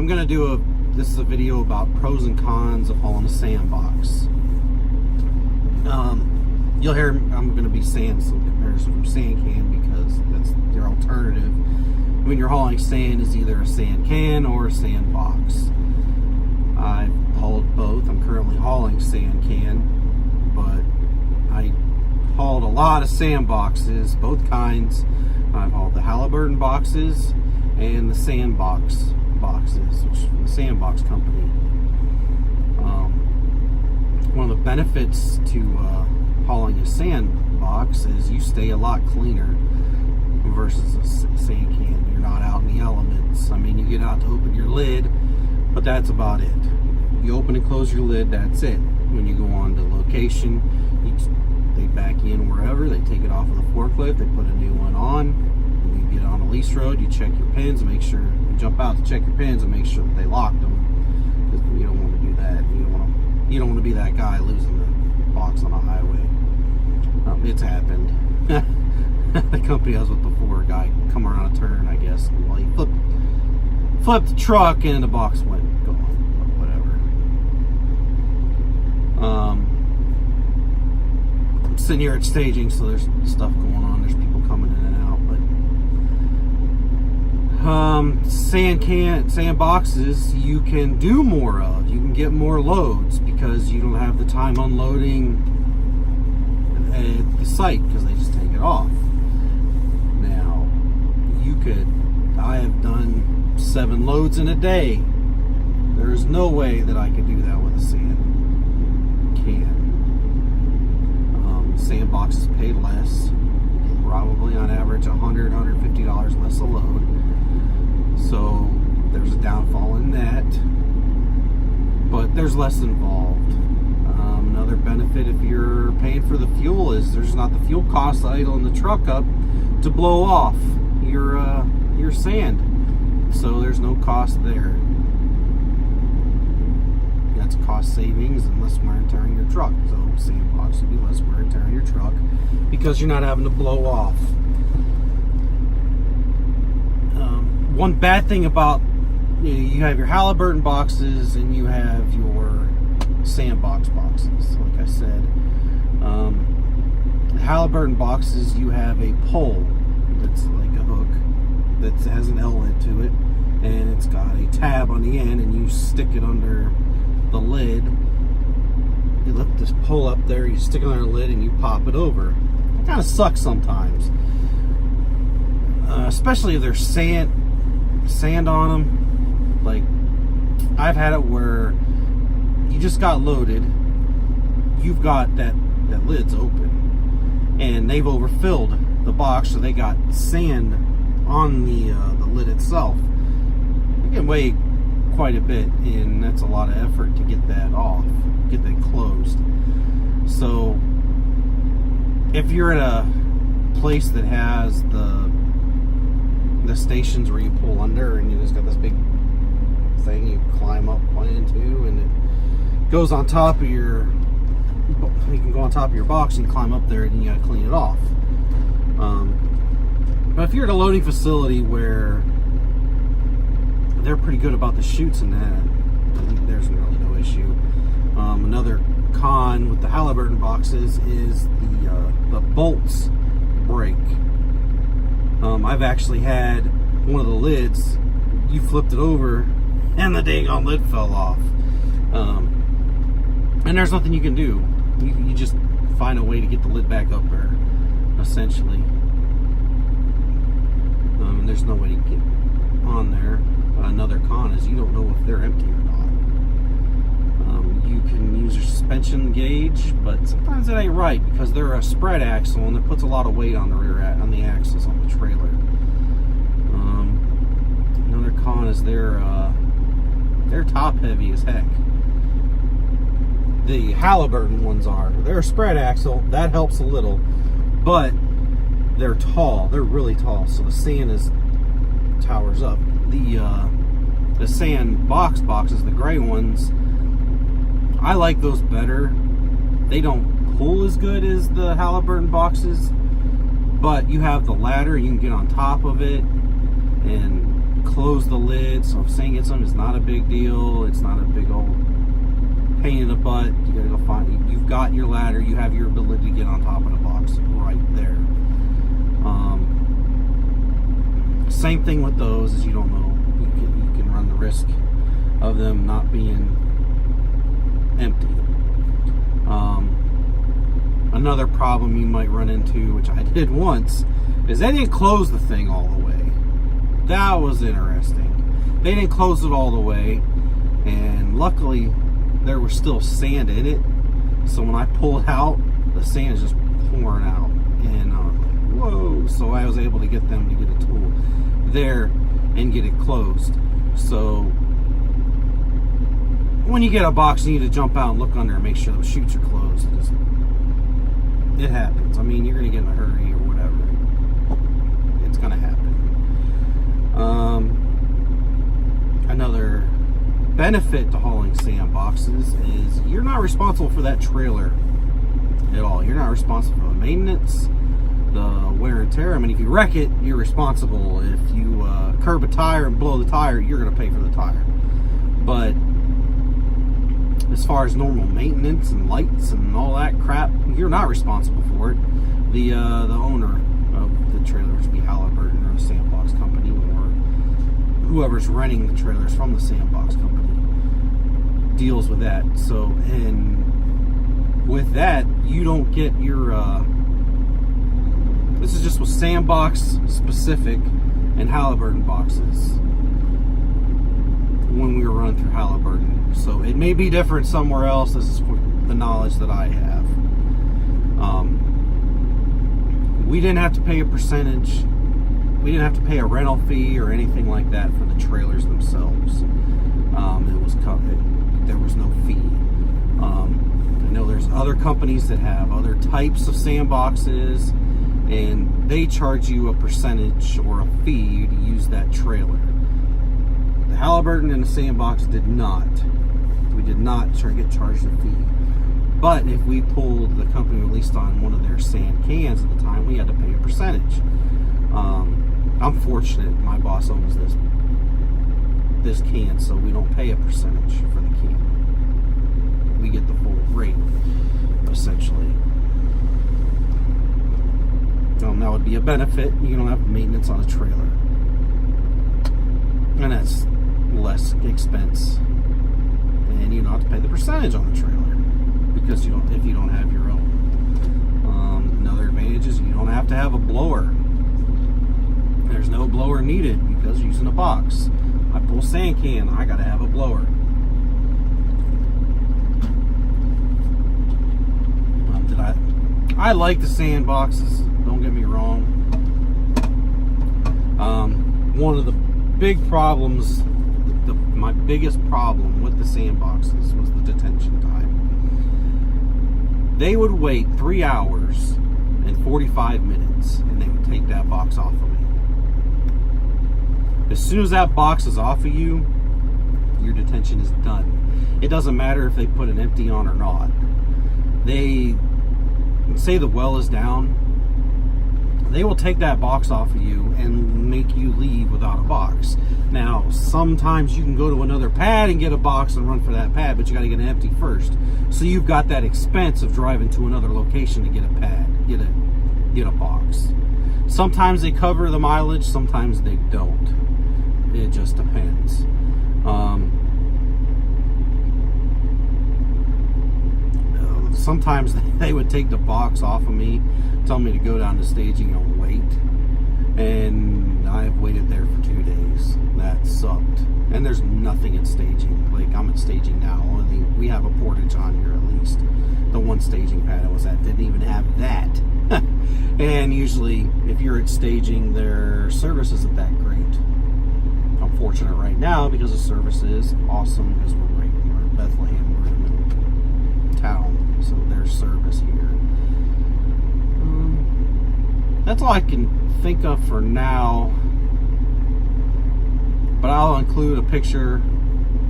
I'm gonna do this is a video about pros and cons of hauling a sandbox. You'll hear I'm gonna be saying some comparison from sand can because that's their alternative when you're hauling sand, is either a sand can or a sandbox. I've hauled both. I'm currently hauling sand can, but I hauled a lot of sandboxes, both kinds. I've hauled the Halliburton boxes and the sandbox boxes, which is from the Sandbox Company. One of the benefits to hauling a sandbox is you stay a lot cleaner versus a sand can. You're not out in the elements. I mean, you get out to open your lid, but that's about it. You open and close your lid, that's it. When you go on to location, they back in wherever, they take it off of the forklift, they put a new one on. When you get on a lease road, you check your pins and make sure, you jump out to check your pins and make sure that they locked them. Because you don't want to do that. You don't want to be that guy losing the box on a highway. It's happened. The company I was with before, a guy come around a turn, I guess. Well, he flipped the truck and the box went gone. Whatever. I'm sitting here at staging, so there's stuff going on. There's people coming in and out. But sand boxes you can do more of. You can get more loads because you don't have the time unloading at the site because they just take it off. Now, I have done 7 loads in a day. There is no way that I could do that with a sand can. Sandboxes pay less, probably on average $100, $150 less a load. So there's a downfall in that, but there's less involved. Another benefit if you're paying for the fuel is there's not the fuel cost idling the truck up to blow off your sand. So there's no cost there. That's cost savings and less wear and tear on your truck. So sandbox will be less wear and tear on your truck because you're not having to blow off. One bad thing about you have your Halliburton boxes and you have your sandbox boxes. Like I said, the Halliburton boxes, you have a pole that's like a hook that has an outlet to it, and it's got a tab on the end, and you stick it under the lid. You lift this pole up there, you stick it on the lid, and you pop it over. It kind of sucks sometimes, especially if there's sand on them. Like, I've had it where you just got loaded, you've got that lid's open, and they've overfilled the box, so they got sand on the lid itself. It can weigh quite a bit, and that's a lot of effort to get that off, get that closed. So if you're at a place that has the stations where you pull under and you just got this big thing you climb up into, and it goes on top of you can go on top of your box and climb up there, and you gotta clean it off. But if you're at a loading facility where they're pretty good about the chutes and that, there's really no issue. Another con with the Halliburton boxes is the bolts break. I've actually had one of the lids, you flipped it over and the dang on lid fell off. And there's nothing you can do. You just find a way to get the lid back up there, essentially. And there's no way to get on there. Another con is you don't know if they're empty or not. You can use your suspension gauge, but sometimes that ain't right because they're a spread axle and it puts a lot of weight on the on the axles on the trailer. Another con is they're top heavy as heck. The Halliburton ones they're a spread axle, that helps a little, but they're tall. They're really tall, so the sand towers up. The sand boxes, the gray ones, I like those better. They don't pull as good as the Halliburton boxes, but you have the ladder, you can get on top of it and close the lid, so if sand gets them, it's not a big deal. It's not a big old pain in the butt. You gotta go find. You've got your ladder. You have your ability to get on top of the box right there. Same thing with those, is you don't know. You can run the risk of them not being empty. Another problem you might run into, which I did once, is they didn't close the thing all the way. That was interesting. They didn't close it all the way, and luckily there was still sand in it. So when I pull it out, the sand is just pouring out, and I was like, whoa. So I was able to get them to get a tool there and get it closed. So when you get a box, you need to jump out and look under and make sure those chutes are closed, because it happens. I mean, you're going to get in a hurry or whatever. It's going to happen. Another benefit to hauling sand boxes is you're not responsible for that trailer at all. You're not responsible for the maintenance, the wear and tear. I mean, if you wreck it, you're responsible. If you curb a tire and blow the tire, you're going to pay for the tire. But as far as normal maintenance and lights and all that crap, you're not responsible for it. The owner of the trailer, which would be Halliburton or the sandbox company, or whoever's renting the trailers from the sandbox company, deals with that. So, and with that, you don't get your this is just with sandbox specific and Halliburton boxes when we were running through Halliburton. So it may be different somewhere else. This is the knowledge that I have. We didn't have to pay a percentage. We didn't have to pay a rental fee or anything like that for the trailers themselves. It was covered. There was no fee. I know there's other companies that have other types of sandboxes, and they charge you a percentage or a fee to use that trailer. The Halliburton and the sandbox did not. We did not get charged a fee. But if we pulled the company released on one of their sand cans at the time, we had to pay a percentage. I'm fortunate my boss owns this can, so we don't pay a percentage for the can. We get the full rate, essentially. That would be a benefit. You don't have maintenance on a trailer, and that's less expense, and you don't have to pay the percentage on the trailer because if you don't have your own. Another advantage is you don't have to have a blower. There's no blower needed because you're using a box. I pull sand can, I gotta have a blower. I like the sand boxes, don't get me wrong. One of the big problems, my biggest problem with the sand boxes was the detention time. They would wait 3 hours and 45 minutes and they would take that box off of me. As soon as that box is off of you, your detention is done. It doesn't matter if they put an empty on or not. They say the well is down, they will take that box off of you and make you leave without a box. Now, sometimes you can go to another pad and get a box and run for that pad, but you got to get an empty first. So you've got that expense of driving to another location to get a pad, get a box. Sometimes they cover the mileage, sometimes they don't. It just depends. Sometimes they would take the box off of me, tell me to go down to staging and wait. And I've waited there for 2 days. That sucked. And there's nothing at staging. Like, I'm at staging now. We have a portage on here at least. The one staging pad I was at didn't even have that. And usually, if you're at staging, their service isn't that great. I'm fortunate right now because the service is awesome because we're in Bethlehem. We're in the middle of town. So there's service here. That's all I can think of for now. But I'll include a picture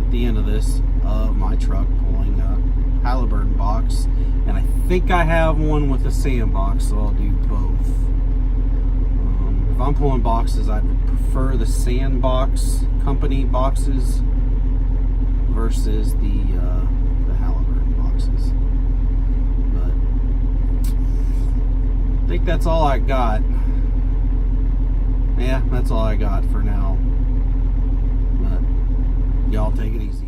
at the end of this of my truck pulling a Halliburton box. And I think I have one with a sand box, so I'll do both. If I'm pulling boxes, I prefer the Sandbox company boxes versus the Halliburton boxes. But I think that's all I got. Yeah, that's all I got for now. But y'all take it easy.